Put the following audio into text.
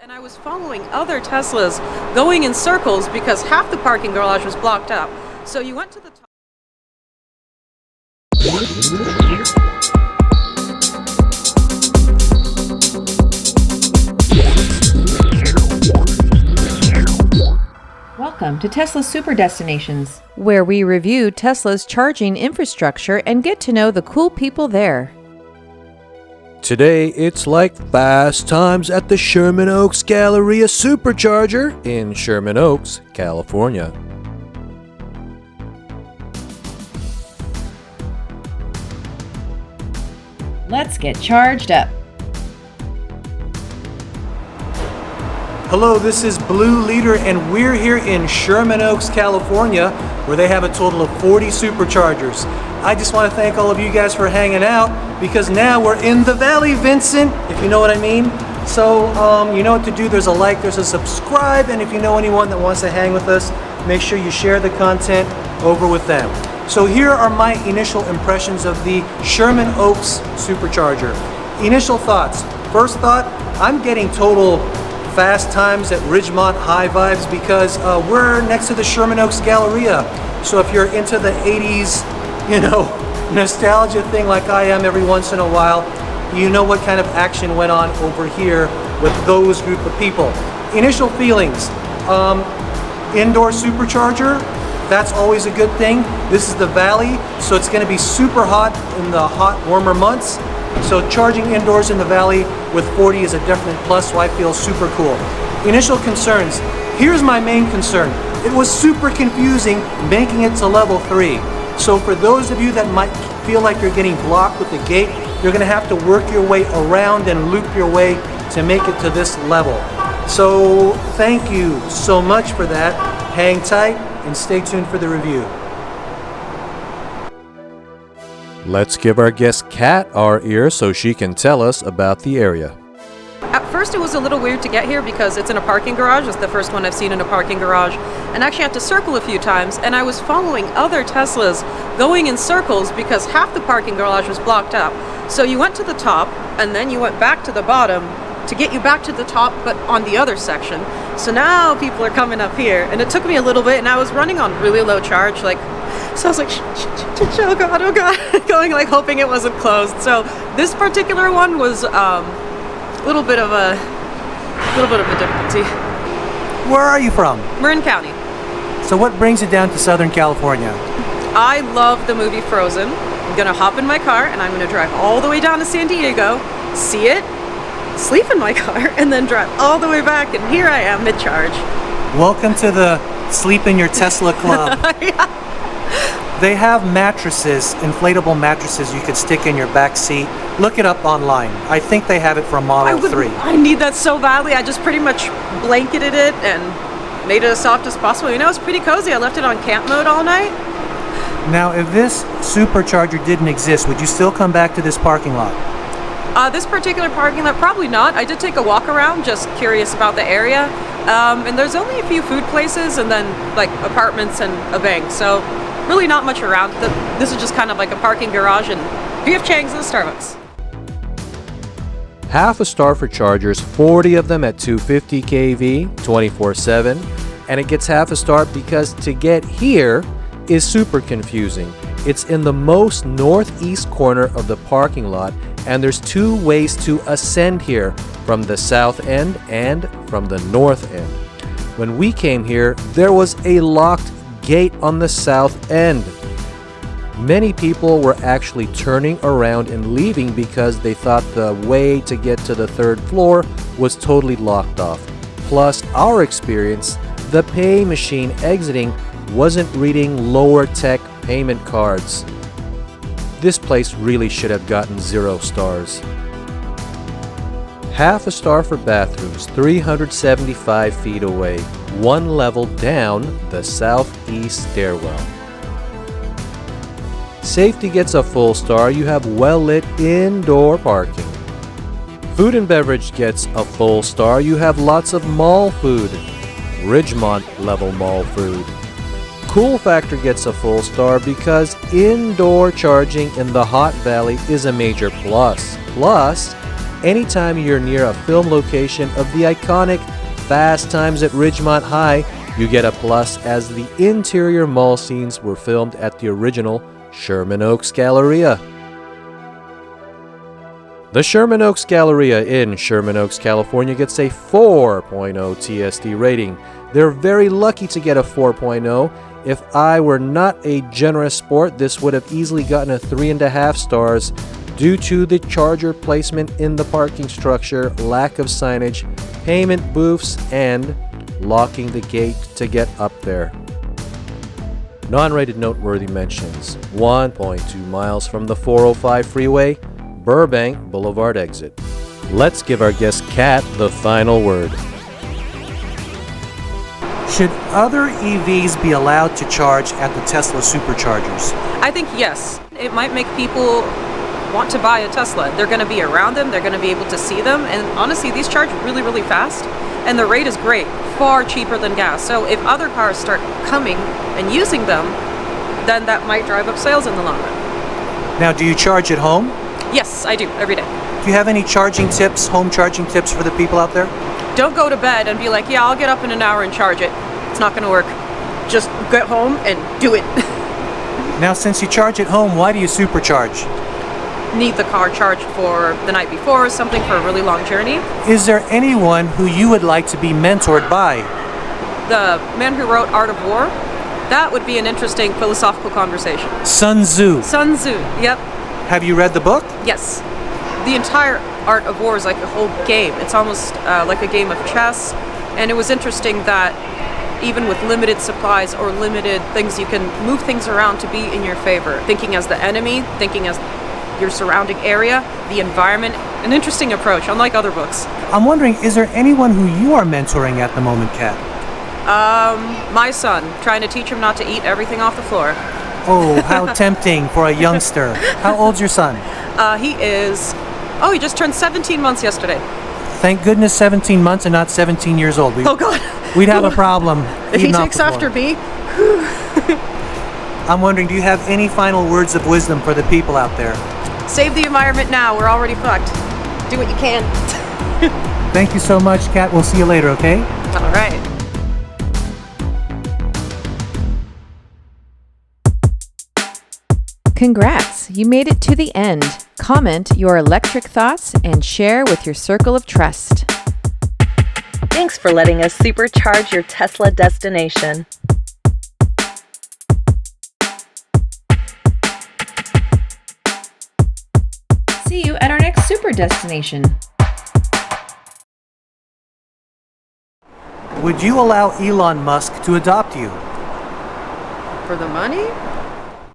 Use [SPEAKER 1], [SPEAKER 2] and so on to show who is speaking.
[SPEAKER 1] And I was following other Teslas going in circles because half the parking garage was blocked up. So you went to the top.
[SPEAKER 2] Welcome to Tesla Super Destinations,
[SPEAKER 3] where we review Tesla's charging infrastructure and get to know the cool people there.
[SPEAKER 4] Today, it's like fast times at the Sherman Oaks Galleria Supercharger in Sherman Oaks, California.
[SPEAKER 2] Let's get charged up.
[SPEAKER 4] Hello, this is Blue Leader, and we're here in Sherman Oaks, California, where they have a total of 40 superchargers. I just want to thank all of you guys for hanging out, because now we're in the valley, Vincent, if you know what I mean. So, you know what to do. There's a like, there's a subscribe, and if you know anyone that wants to hang with us, make sure you share the content over with them. So here are my initial impressions of the Sherman Oaks Supercharger. Initial thoughts. First thought, I'm getting total fast times at Ridgemont high vibes because we're next to the Sherman Oaks Galleria. So if you're into the 80s, you know, nostalgia thing like I am every once in a while, you know what kind of action went on over here with those group of people. Initial feelings, indoor supercharger, that's always a good thing. This is the valley, so it's going to be super hot in the hot, warmer months. So charging indoors in the valley with 40 is a definite plus, so I feel super cool. Initial concerns. Here's my main concern. It was super confusing making it to level 3. So for those of you that might feel like you're getting blocked with the gate, you're going to have to work your way around and loop your way to make it to this level. So thank you so much for that. Hang tight and stay tuned for the review. Let's give our guest Kat our ear so she can tell us about the area.
[SPEAKER 1] At first it was a little weird to get here because it's in a parking garage. It's the first one I've seen in a parking garage. And I actually had to circle a few times, and I was following other Teslas going in circles because half the parking garage was blocked up. So you went to the top and then you went back to the bottom to get you back to the top, but on the other section. So now people are coming up here, and it took me a little bit, and I was running on really low charge, so I was like, oh god, going like hoping it wasn't closed. So this particular one was a little bit of a difficulty.
[SPEAKER 5] Where are you from?
[SPEAKER 1] Marin County.
[SPEAKER 5] So what brings you down to Southern California?
[SPEAKER 1] I love the movie Frozen. I'm gonna hop in my car and I'm gonna drive all the way down to San Diego, see it, sleep in my car, and then drive all the way back, and here I am mid-charge.
[SPEAKER 5] Welcome to the Sleep in Your Tesla Club.
[SPEAKER 1] Yeah.
[SPEAKER 5] They have mattresses, inflatable mattresses you could stick in your back seat. Look it up online. I think they have it for Model 3.
[SPEAKER 1] I need that so badly. I just pretty much blanketed it and made it as soft as possible. You know, it's pretty cozy. I left it on camp mode all night.
[SPEAKER 5] Now, if this supercharger didn't exist, would you still come back to this parking lot?
[SPEAKER 1] This particular parking lot, probably not. I did take a walk around, just curious about the area. And there's only a few food places and then like apartments and a bank. So really not much around. This is just kind of like a parking garage and BF Chang's and the Starbucks.
[SPEAKER 4] Half a star for chargers, 40 of them at 250 kV, 24/7. And it gets half a star because to get here is super confusing. It's in the most northeast corner of the parking lot, and there's two ways to ascend here, from the south end and from the north end. When we came here, there was a locked gate on the south end. Many people were actually turning around and leaving because they thought the way to get to the third floor was totally locked off. Plus, our experience, the pay machine exiting wasn't reading lower tech payment cards. This place really should have gotten 0 stars. Half a star for bathrooms, 375 feet away, 1 level down the southeast stairwell. Safety gets a full star. You have well-lit indoor parking. Food and beverage gets a full star. You have lots of mall food. Ridgemont level mall food. Cool factor gets a full star because indoor charging in the hot valley is a major plus. Plus, anytime you're near a film location of the iconic Fast Times at Ridgemont High, you get a plus as the interior mall scenes were filmed at the original Sherman Oaks Galleria. The Sherman Oaks Galleria in Sherman Oaks, California gets a 4.0 TSD rating. They're very lucky to get a 4.0. If I were not a generous sport, this would have easily gotten a 3.5 stars due to the charger placement in the parking structure, lack of signage, payment booths, and locking the gate to get up there. Non-rated noteworthy mentions: 1.2 miles from the 405 freeway, Burbank Boulevard exit. Let's give our guest Kat the final word.
[SPEAKER 5] Should other EVs be allowed to charge at the Tesla Superchargers?
[SPEAKER 1] I think yes. It might make people want to buy a Tesla. They're going to be around them, they're going to be able to see them, and honestly, these charge really, really fast, and the rate is great, far cheaper than gas. So if other cars start coming and using them, then that might drive up sales in the long run.
[SPEAKER 5] Now, do you charge at home?
[SPEAKER 1] Yes, I do, every day.
[SPEAKER 5] Do you have any charging tips, home charging tips for the people out there?
[SPEAKER 1] Don't go to bed and be like, yeah, I'll get up in an hour and charge it. It's not going to work. Just get home and do it.
[SPEAKER 5] Now, since you charge at home, why do you supercharge?
[SPEAKER 1] Need the car charged for the night before or something for a really long journey.
[SPEAKER 5] Is there anyone who you would like to be mentored by?
[SPEAKER 1] The man who wrote Art of War, that would be an interesting philosophical conversation.
[SPEAKER 5] Sun Tzu.
[SPEAKER 1] Sun Tzu, yep.
[SPEAKER 5] Have you read the book?
[SPEAKER 1] Yes. The entire Art of War is like a whole game. It's almost like a game of chess. And it was interesting that even with limited supplies or limited things, you can move things around to be in your favor. Thinking as the enemy, thinking as your surrounding area, the environment. An interesting approach, unlike other books.
[SPEAKER 5] I'm wondering, is there anyone who you are mentoring at the moment, Kat?
[SPEAKER 1] My son, trying to teach him not to eat everything off the floor.
[SPEAKER 5] Oh, how tempting for a youngster. How old's your son?
[SPEAKER 1] He just turned 17 months yesterday.
[SPEAKER 5] Thank goodness 17 months and not 17 years old.
[SPEAKER 1] Oh God.
[SPEAKER 5] We'd have a problem.
[SPEAKER 1] If he
[SPEAKER 5] eating off
[SPEAKER 1] takes
[SPEAKER 5] the floor.
[SPEAKER 1] after me.
[SPEAKER 5] I'm wondering, do you have any final words of wisdom for the people out there?
[SPEAKER 1] Save the environment now. We're already fucked. Do what you can.
[SPEAKER 5] Thank you so much, Kat. We'll see you later, okay?
[SPEAKER 1] All right.
[SPEAKER 3] Congrats! You made it to the end. Comment your electric thoughts and share with your circle of trust.
[SPEAKER 6] Thanks for letting us supercharge your Tesla destination.
[SPEAKER 2] See you at our next super destination.
[SPEAKER 5] Would you allow Elon Musk to adopt you?
[SPEAKER 1] For the money?